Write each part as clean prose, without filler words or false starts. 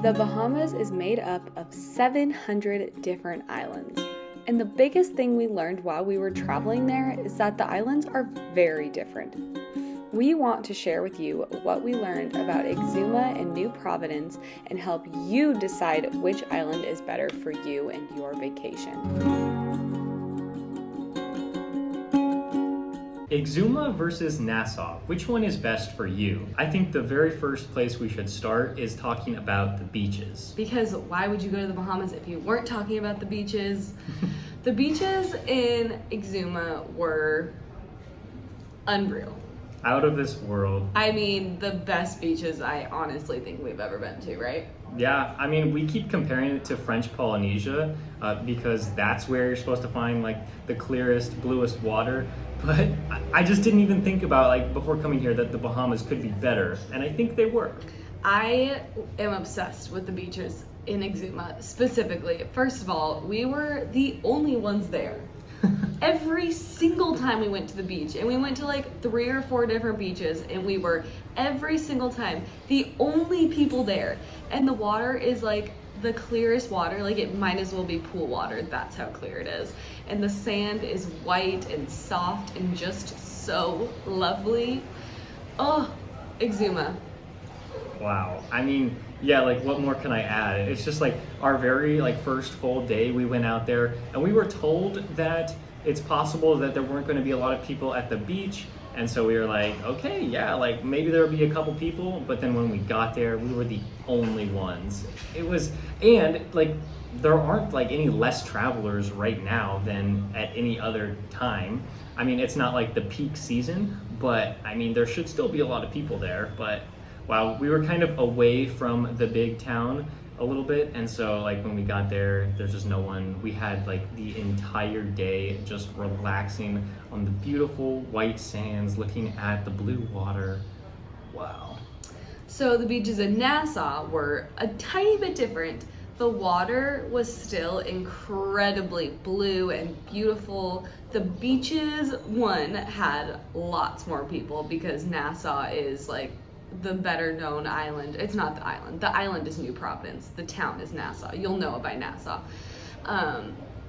The Bahamas is made up of 700 different islands. And the biggest thing we learned while we were traveling there is that the islands are very different. We want to share with you what we learned about Exuma and New Providence and help you decide which island is better for you and your vacation. Exuma versus Nassau, which one is best for you? I think the very first place we should start is talking about the beaches. Because why would you go to the Bahamas if you weren't talking about the beaches? The beaches in Exuma were unreal. Out of this world. I mean, the best beaches I honestly think we've ever been to, right? Yeah, I mean, we keep comparing it to French Polynesia because that's where you're supposed to find like the clearest, bluest water. But I just didn't even think about, like, before coming here that the Bahamas could be better, and I think they were. I am obsessed with the beaches in Exuma specifically. First of all, we were the only ones there. Every single time we went to the beach, and we went to like 3 or 4 different beaches, and we were every single time the only people there. And the water is like the clearest water, like it might as well be pool water, that's how clear it is. And the sand is white and soft and just so lovely. Oh, Exuma. Wow. I mean, yeah, like what more can I add? It's just like our very like first full day we went out there, and we were told that it's possible that there weren't going to be a lot of people at the beach. And so we were like, okay, yeah, like maybe there'll be a couple people, but then when we got there, we were the only ones. It was, and like there aren't like any less travelers right now than at any other time. I mean, it's not like the peak season, but I mean, there should still be a lot of people there. But wow, we were kind of away from the big town a little bit, and so like when we got there, there's just no one. We had like the entire day just relaxing on the beautiful white sands, looking at the blue water. Wow. So the beaches in Nassau were a tiny bit different. The water was still incredibly blue and beautiful. The beaches, one, had lots more people because Nassau is like the better known island. It's not the island. The island is New Providence. The town is Nassau. You'll know it by Nassau.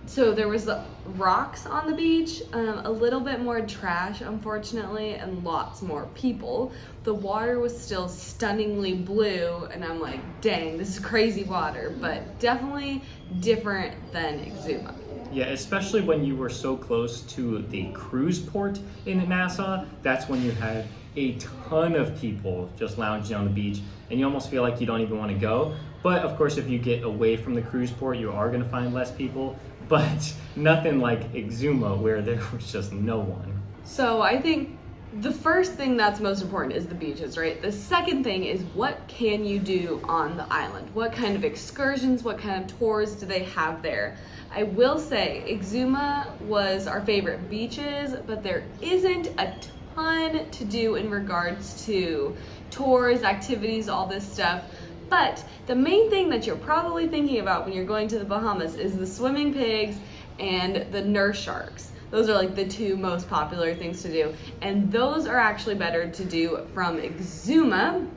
So there was rocks on the beach, a little bit more trash, unfortunately, and lots more people. The water was still stunningly blue, and I'm like, dang, this is crazy water, but definitely different than Exuma. Yeah, especially when you were so close to the cruise port in Nassau. That's when you had a ton of people just lounging on the beach, and you almost feel like you don't even want to go. But of course, if you get away from the cruise port, you are going to find less people, but nothing like Exuma where there was just no one. So I think the first thing that's most important is the beaches, right? The second thing is what can you do on the island? What kind of excursions, what kind of tours do they have there? I will say Exuma was our favorite beaches, but there isn't a ton to do in regards to tours, activities, all this stuff. But the main thing that you're probably thinking about when you're going to the Bahamas is the swimming pigs and the nurse sharks. Those are like the 2 most popular things to do. And those are actually better to do from Exuma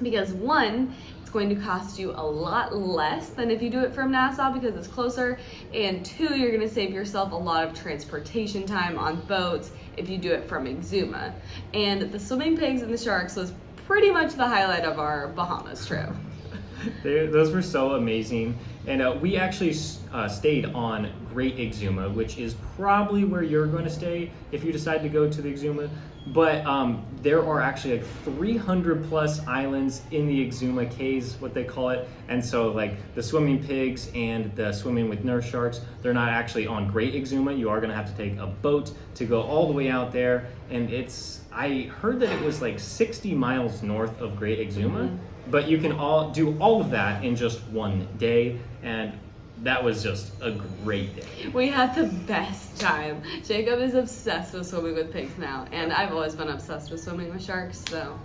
because 1, it's going to cost you a lot less than if you do it from Nassau because it's closer. And 2, you're gonna save yourself a lot of transportation time on boats if you do it from Exuma. And the swimming pigs and the sharks was pretty much the highlight of our Bahamas trip. Those were so amazing. And we actually stayed on Great Exuma, which is probably where you're going to stay if you decide to go to the Exuma. But there are actually like 300 plus islands in the Exuma Cays, what they call it. And so like the swimming pigs and the swimming with nurse sharks, they're not actually on Great Exuma. You are going to have to take a boat to go all the way out there. And I heard that it was like 60 miles north of Great Exuma. Mm-hmm. But you can do all of that in just one day, and that was just a great day. We had the best time. Jacob is obsessed with swimming with pigs now, and I've always been obsessed with swimming with sharks, so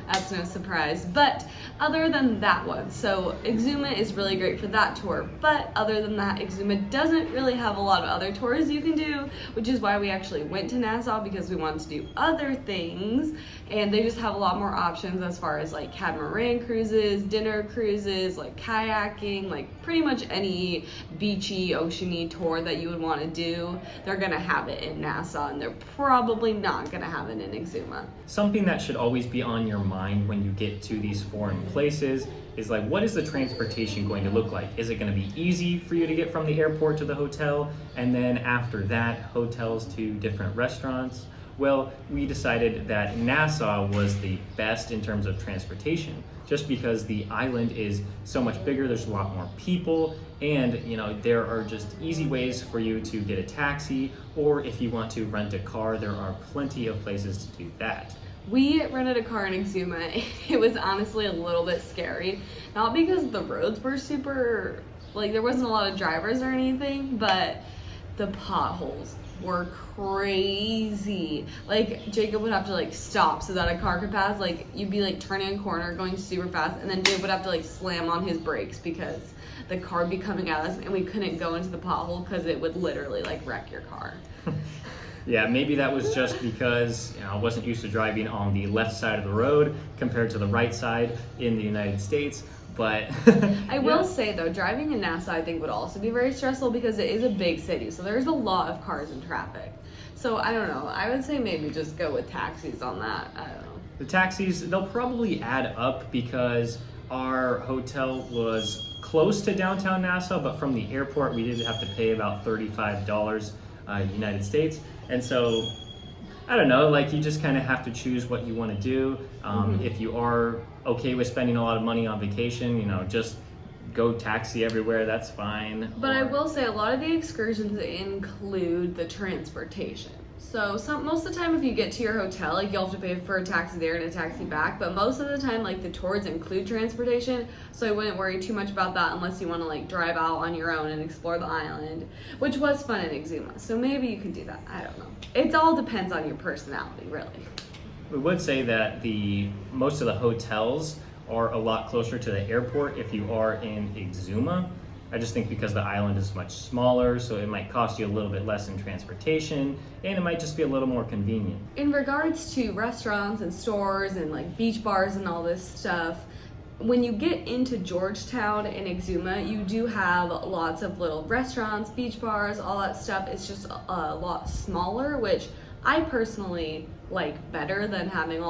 That's no surprise. But other than that one, so Exuma is really great for that tour. But other than that, Exuma doesn't really have a lot of other tours you can do, which is why we actually went to Nassau, because we wanted to do other things. And they just have a lot more options as far as like catamaran cruises, dinner cruises, like kayaking, like pretty much any beachy, oceany tour that you would want to do. They're gonna have it in Nassau, and they're probably not gonna have it in Exuma. Something that should always be on your mind when you get to these foreign places is like, what is the transportation going to look like? Is it going to be easy for you to get from the airport to the hotel, and then after that, hotels to different restaurants? Well, we decided that Nassau was the best in terms of transportation, just because the island is so much bigger, there's a lot more people, and there are just easy ways for you to get a taxi, or if you want to rent a car, there are plenty of places to do that. We rented a car in Exuma. It was honestly a little bit scary, not because the roads were super, like there wasn't a lot of drivers or anything, but the potholes were crazy. Like Jacob would have to like stop so that a car could pass. Like you'd be like turning a corner going super fast, and then Dave would have to like slam on his brakes because the car would be coming at us and we couldn't go into the pothole because it would literally like wreck your car. Yeah, maybe that was just because I wasn't used to driving on the left side of the road compared to the right side in the United States. But I will say though, driving in Nassau I think would also be very stressful because it is a big city, so there's a lot of cars and traffic. So I don't know, I would say maybe just go with taxis on that. I don't know. The taxis, they'll probably add up because our hotel was close to downtown Nassau, but from the airport we did have to pay about $35 United States. And so I don't know, like you just kind of have to choose what you want to do. If you are okay with spending a lot of money on vacation, just go taxi everywhere, that's fine. But I will say a lot of the excursions include the transportation. So most of the time if you get to your hotel, like you'll have to pay for a taxi there and a taxi back, but most of the time like the tours include transportation, so I wouldn't worry too much about that unless you want to like drive out on your own and explore the island, which was fun in Exuma. So maybe you can do that, I don't know. It all depends on your personality, really. We would say that most of the hotels are a lot closer to the airport if you are in Exuma. I just think because the island is much smaller, so it might cost you a little bit less in transportation, and it might just be a little more convenient. In regards to restaurants and stores and like beach bars and all this stuff, when you get into Georgetown and Exuma, you do have lots of little restaurants, beach bars, all that stuff. It's just a lot smaller, which I personally like better than having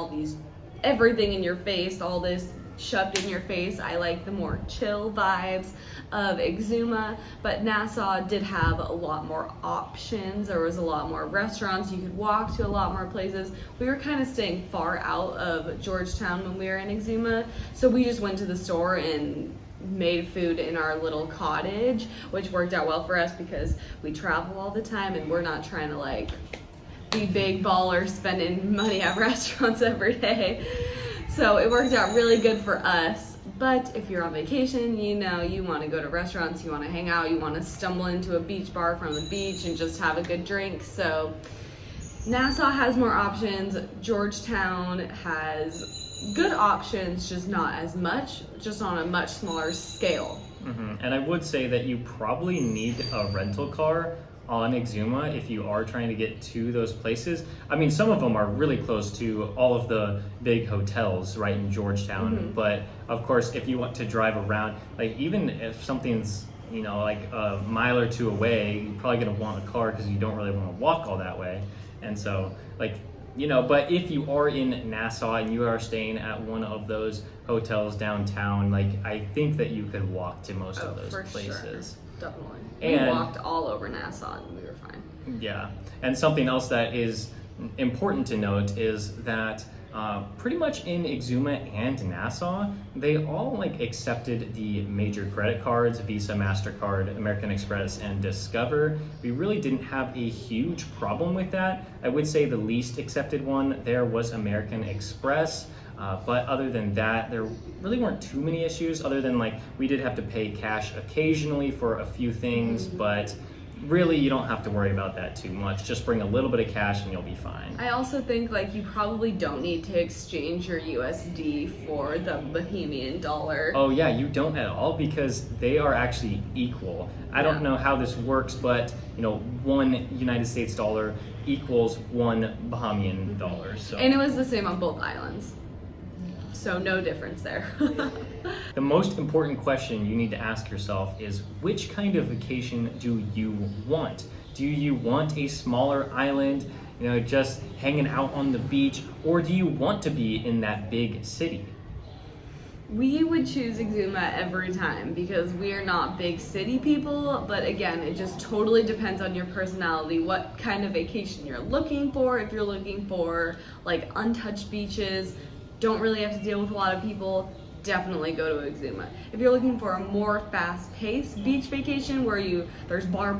everything in your face, all this shoved in your face. I like the more chill vibes of Exuma, but Nassau did have a lot more options. There was a lot more restaurants. You could walk to a lot more places. We were kind of staying far out of Georgetown when we were in Exuma, so we just went to the store and made food in our little cottage, which worked out well for us because we travel all the time and we're not trying to like be big ballers spending money at restaurants every day. So it worked out really good for us. But if you're on vacation, you want to go to restaurants, you want to hang out, you want to stumble into a beach bar from the beach and just have a good drink. So Nassau has more options. Georgetown has good options, just not as much, just on a much smaller scale. And I would say that you probably need a rental car on Exuma if you are trying to get to those places. I mean, some of them are really close to all of the big hotels right in Georgetown, but of course if you want to drive around, like even if something's like a mile or two away, you're probably going to want a car because you don't really want to walk all that way. And so but if you are in Nassau and you are staying at one of those hotels downtown, like I think that you could walk to most of those places. Sure. Definitely. And we walked all over Nassau and we were fine. Yeah, and something else that is important to note is that pretty much in Exuma and Nassau, they all accepted the major credit cards, Visa, MasterCard, American Express, and Discover. We really didn't have a huge problem with that. I would say the least accepted one there was American Express. But other than that, there really weren't too many issues other than we did have to pay cash occasionally for a few things, but really you don't have to worry about that too much. Just bring a little bit of cash and you'll be fine. I also think like you probably don't need to exchange your USD for the Bahamian dollar. Oh yeah, you don't at all because they are actually equal. I don't know how this works, but you know, one United States dollar equals one Bahamian dollar. So. And it was the same on both islands. So no difference there. The most important question you need to ask yourself is, which kind of vacation do you want? Do you want a smaller island, you know, just hanging out on the beach, or do you want to be in that big city? We would choose Exuma every time because we are not big city people, but again, it just totally depends on your personality, what kind of vacation you're looking for. If you're looking for like untouched beaches, don't really have to deal with a lot of people, definitely go to Exuma. If you're looking for a more fast-paced beach vacation where there's bar,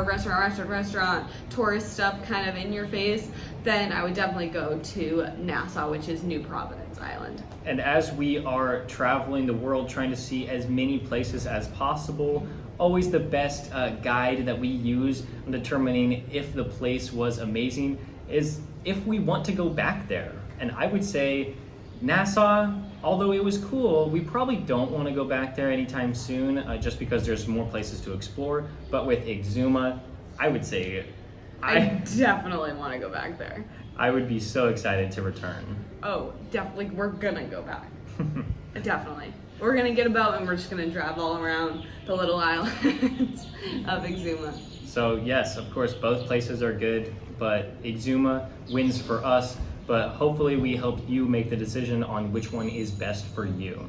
restaurant, tourist stuff kind of in your face, then I would definitely go to Nassau, which is New Providence Island. And as we are traveling the world trying to see as many places as possible, always the best guide that we use in determining if the place was amazing is if we want to go back there. And I would say Nassau, although it was cool, we probably don't want to go back there anytime soon just because there's more places to explore. But with Exuma, I would say I definitely want to go back there. I would be so excited to return. Oh, definitely, we're gonna go back. Definitely. We're gonna get a boat and we're just gonna drive all around the little islands of Exuma. So yes, of course, both places are good, but Exuma wins for us. But hopefully we helped you make the decision on which one is best for you.